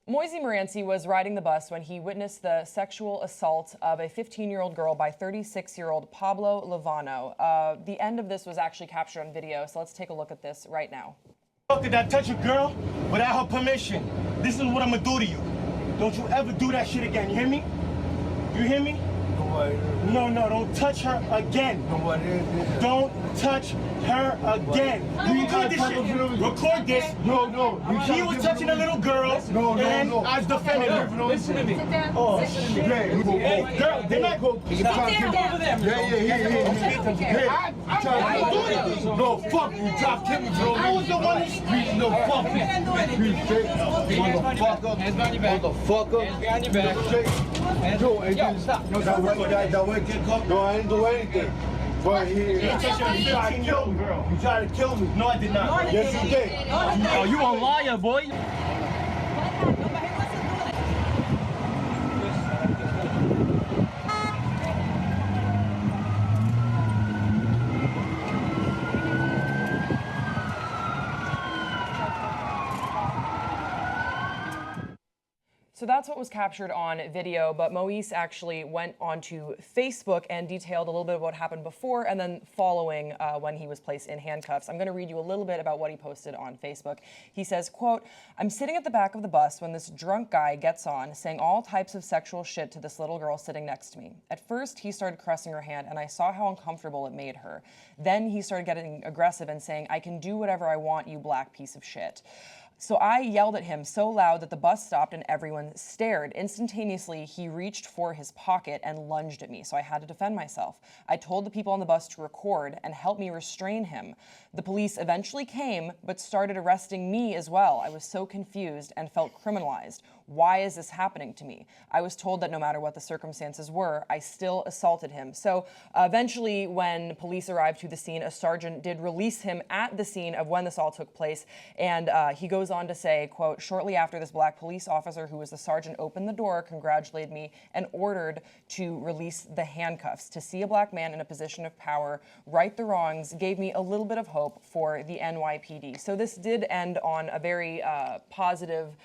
Moise Morancy was riding the bus when he witnessed the sexual assault of a 15-year-old girl by 36-year-old Pablo Levano. The end of this was actually captured on video, so let's take a look at this right now. Did I touch a girl without her permission? This is what I'm gonna do to you. Don't you ever do that shit again, you hear me? You hear me? No, don't touch her again. Don't touch her again. You record this shit. Record this. No. He was touching a little girl, and I was defending her. Listen to me. Oh, shit. Girl, they're not going to over there. Yeah. No, fuck you. Drop kick me, bro. I was the one who screamed. No, fuck you. Motherfucker. Hands behind your back. Motherfucker. Hands behind your back. Yo, stop. No, that way get caught. No, I didn't do anything. But he tried to kill me. You tried to kill me. No, I did not. Yes, you did. Oh, you a liar, boy. So that's what was captured on video, but Moise actually went onto Facebook and detailed a little bit of what happened before and then following when he was placed in handcuffs. I'm going to read you a little bit about what he posted on Facebook. He says, quote, "I'm sitting at the back of the bus when this drunk guy gets on, saying all types of sexual shit to this little girl sitting next to me. At first, he started caressing her hand, and I saw how uncomfortable it made her. Then he started getting aggressive and saying, 'I can do whatever I want, you black piece of shit.' So I yelled at him so loud that the bus stopped and everyone stared. Instantaneously, he reached for his pocket and lunged at me, so I had to defend myself. I told the people on the bus to record and help me restrain him. The police eventually came, but started arresting me as well. I was so confused and felt criminalized. Why is this happening to me? I was told that no matter what the circumstances were, I still assaulted him." So eventually, when police arrived to the scene, a sergeant did release him at the scene of when this all took place. And he goes on to say, quote, "Shortly after, this black police officer, who was the sergeant, opened the door, congratulated me, and ordered to release the handcuffs. To see a black man in a position of power right the wrongs gave me a little bit of hope for the NYPD." So this did end on a very positive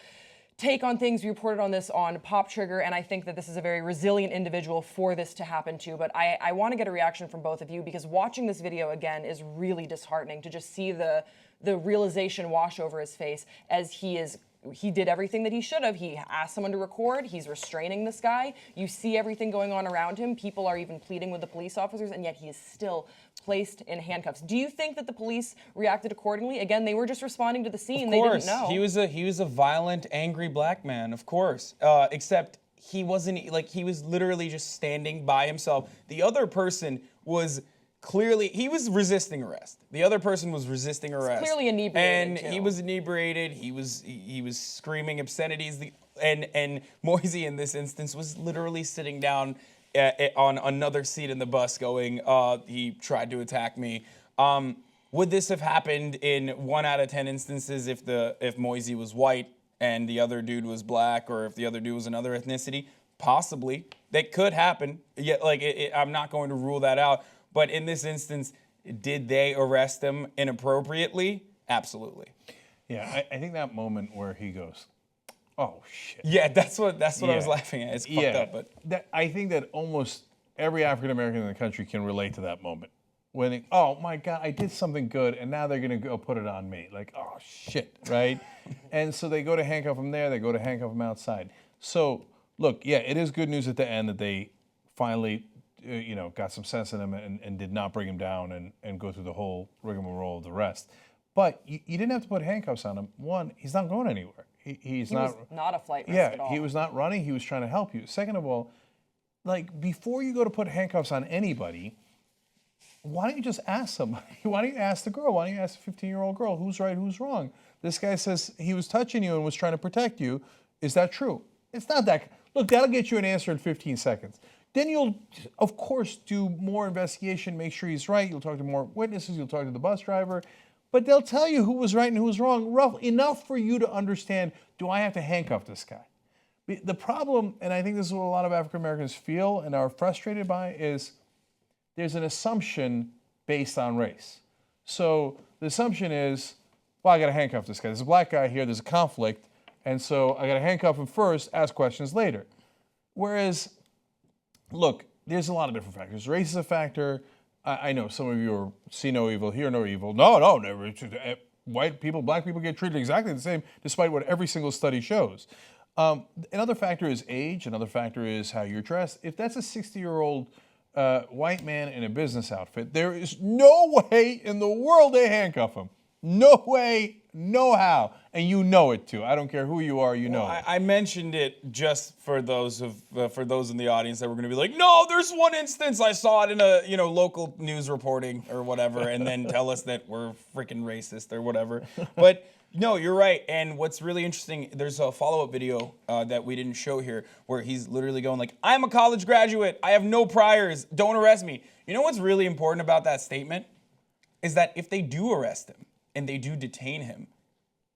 take on things. We reported on this on Pop Trigger, and I think that this is a very resilient individual for this to happen to. But I want to get a reaction from both of you, because watching this video again is really disheartening to just see the realization wash over his face as he did everything that he should have. He asked someone to record. He's restraining this guy. You see everything going on around him. People are even pleading with the police officers, and yet he is still placed in handcuffs. Do you think that the police reacted accordingly? Again, they were just responding to the scene. They didn't know. He was a violent, angry black man, of course. Except he wasn't, like, he was literally just standing by himself. The other person was clearly, he was resisting arrest. The other person was resisting arrest. Clearly inebriated, and too. he was inebriated. He was screaming obscenities. And Moise in this instance was literally sitting down on another seat in the bus, going, "He tried to attack me." Would this have happened in 1 out of 10 instances if Moise was white and the other dude was black, or if the other dude was another ethnicity? Possibly. That could happen. Yeah, like I'm not going to rule that out. But in this instance, did they arrest him inappropriately? Absolutely. Yeah, I think that moment where he goes, "Oh shit." Yeah, that's what I was laughing at. It's fucked up, but I think that almost every African American in the country can relate to that moment. When oh my God, I did something good, and now they're gonna go put it on me. Like, oh shit, right? And so they go to handcuff him there. They go to handcuff him outside. So look, yeah, it is good news at the end that they finally, got some sense in him and did not bring him down and go through the whole rigmarole of the rest. But you didn't have to put handcuffs on him. One, he's not going anywhere. He was not a flight risk at all. He was not running. He was trying to help you. Second of all, like, before you go to put handcuffs on anybody, why don't you just ask somebody? Why don't you ask the girl? Why don't you ask the 15-year-old girl who's right, who's wrong? This guy says he was touching you and was trying to protect you. Is that true? It's not that. Look, that'll get you an answer in 15 seconds. Then you'll, of course, do more investigation, make sure he's right. You'll talk to more witnesses. You'll talk to the bus driver. But they'll tell you who was right and who was wrong, enough for you to understand, do I have to handcuff this guy? The problem, and I think this is what a lot of African Americans feel and are frustrated by, is there's an assumption based on race. So the assumption is, well, I got to handcuff this guy. There's a black guy here. There's a conflict. And so I got to handcuff him first, ask questions later. Whereas, look, there's a lot of different factors. Race is a factor. I know some of you see no evil, hear no evil. No, never. White people, black people get treated exactly the same, despite what every single study shows. Another factor is age. Another factor is how you're dressed. If that's a 60-year-old white man in a business outfit, there is no way in the world they handcuff him. No way, no how. And you know it too. I don't care who you are, you know it. I mentioned it just for those in the audience that were going to be like, no, there's one instance I saw it in a local news reporting or whatever, and then tell us that we're freaking racist or whatever. But no, you're right. And what's really interesting, there's a follow-up video that we didn't show here where he's literally going like, I'm a college graduate. I have no priors. Don't arrest me. You know what's really important about that statement? Is that if they do arrest him and they do detain him,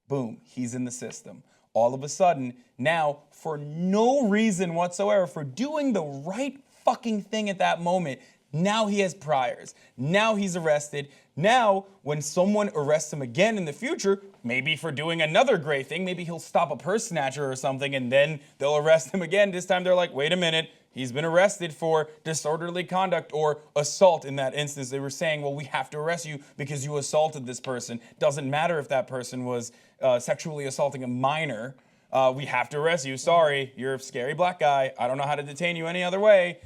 boom, he's in the system. All of a sudden, now, for no reason whatsoever, for doing the right fucking thing at that moment, now he has priors. Now he's arrested. Now, when someone arrests him again in the future, maybe for doing another great thing, maybe he'll stop a purse snatcher or something, and then they'll arrest him again. This time they're like, wait a minute, he's been arrested for disorderly conduct or assault in that instance. They were saying, well, we have to arrest you because you assaulted this person. Doesn't matter if that person was sexually assaulting a minor. We have to arrest you. Sorry, you're a scary black guy. I don't know how to detain you any other way.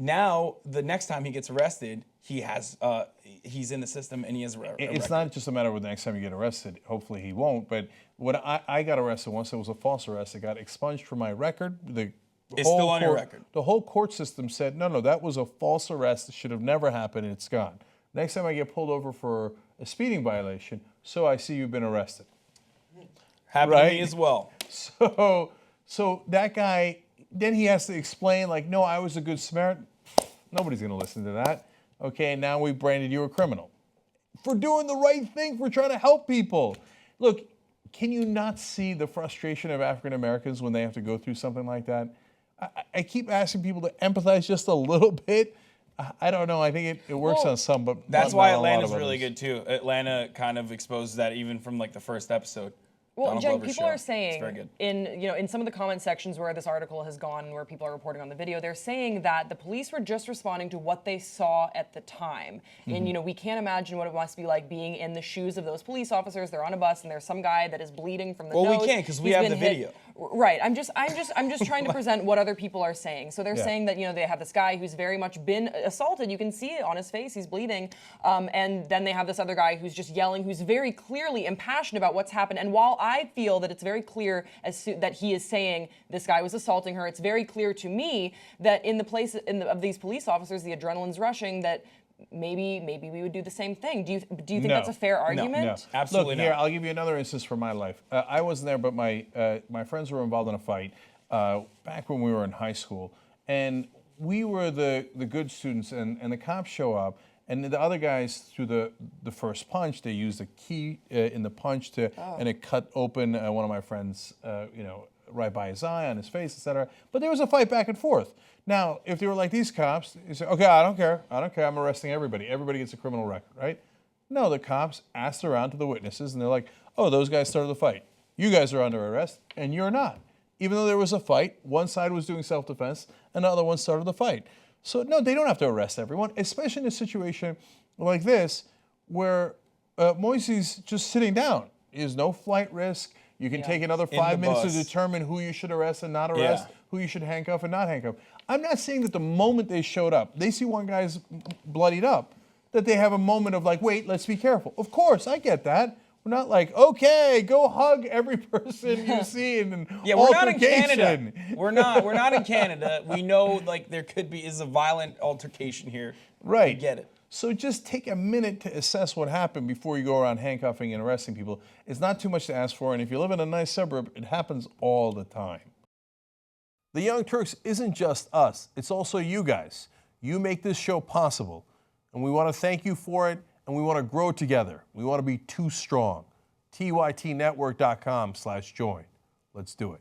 Now, the next time he gets arrested, he's in the system and he is arrested. It's not just a matter of the next time you get arrested. Hopefully he won't. But when I got arrested once, it was a false arrest. It got expunged from my record. It's still on your record. The whole court system said, no, that was a false arrest. It should have never happened. And it's gone. Next time I get pulled over for a speeding violation, so I see you've been arrested. Happened to me as well. So that guy, then he has to explain, like, no, I was a good Samaritan. Nobody's going to listen to that. Okay, now we branded you a criminal. For doing the right thing, for trying to help people. Look, can you not see the frustration of African Americans when they have to go through something like that? I keep asking people to empathize just a little bit. I don't know. I think it works on some, but that's not why on a lot Atlanta's of really others. good too. Atlanta kind of exposes that even from like the first episode. Well, Donald Jen, Glover's people show. are saying It's very good. in some of the comment sections where this article has gone, where people are reporting on the video, they're saying that the police were just responding to what they saw at the time. And we can't imagine what it must be like being in the shoes of those police officers. They're on a bus and there's some guy that is bleeding from the nose. Well, we can't because we He's have been the hit. video. Right. I'm just trying to present what other people are saying. So they're saying that they have this guy who's very much been assaulted. You can see it on his face. He's bleeding. And then they have this other guy who's just yelling, who's very clearly impassioned about what's happened. And while I feel that it's very clear that he is saying this guy was assaulting her, it's very clear to me that in the place of these police officers, the adrenaline's rushing, that maybe we would do the same thing. Do you think that's a fair argument? No, absolutely Look, here, not. I'll give you another instance from my life. I wasn't there, but my friends were involved in a fight back when we were in high school. And we were the good students, and the cops show up. And the other guys, through the first punch, they used a key in the punch and it cut open one of my friends, right by his eye, on his face, etc. But there was a fight back and forth. Now, if they were like these cops, you say, okay, I don't care, I'm arresting everybody. Everybody gets a criminal record, right? No, the cops asked around to the witnesses, and they're like, oh, those guys started the fight. You guys are under arrest, and you're not. Even though there was a fight, one side was doing self-defense, and the other one started the fight. So, no, they don't have to arrest everyone, especially in a situation like this where Moise's just sitting down. There's no flight risk. You can take another 5 minutes to determine who you should arrest and not arrest, who you should handcuff and not handcuff. I'm not saying that the moment they showed up, they see one guy's bloodied up, that they have a moment of like, wait, let's be careful. Of course, I get that. We're not like, okay, go hug every person you see in an we're not in altercation. Canada. We're not in Canada. We know like there is a violent altercation here. Right. We get it. So just take a minute to assess what happened before you go around handcuffing and arresting people. It's not too much to ask for, and if you live in a nice suburb, it happens all the time. The Young Turks isn't just us, it's also you guys. You make this show possible, and we want to thank you for it, and we want to grow together. We want to be too strong. TYTnetwork.com/join. Let's do it.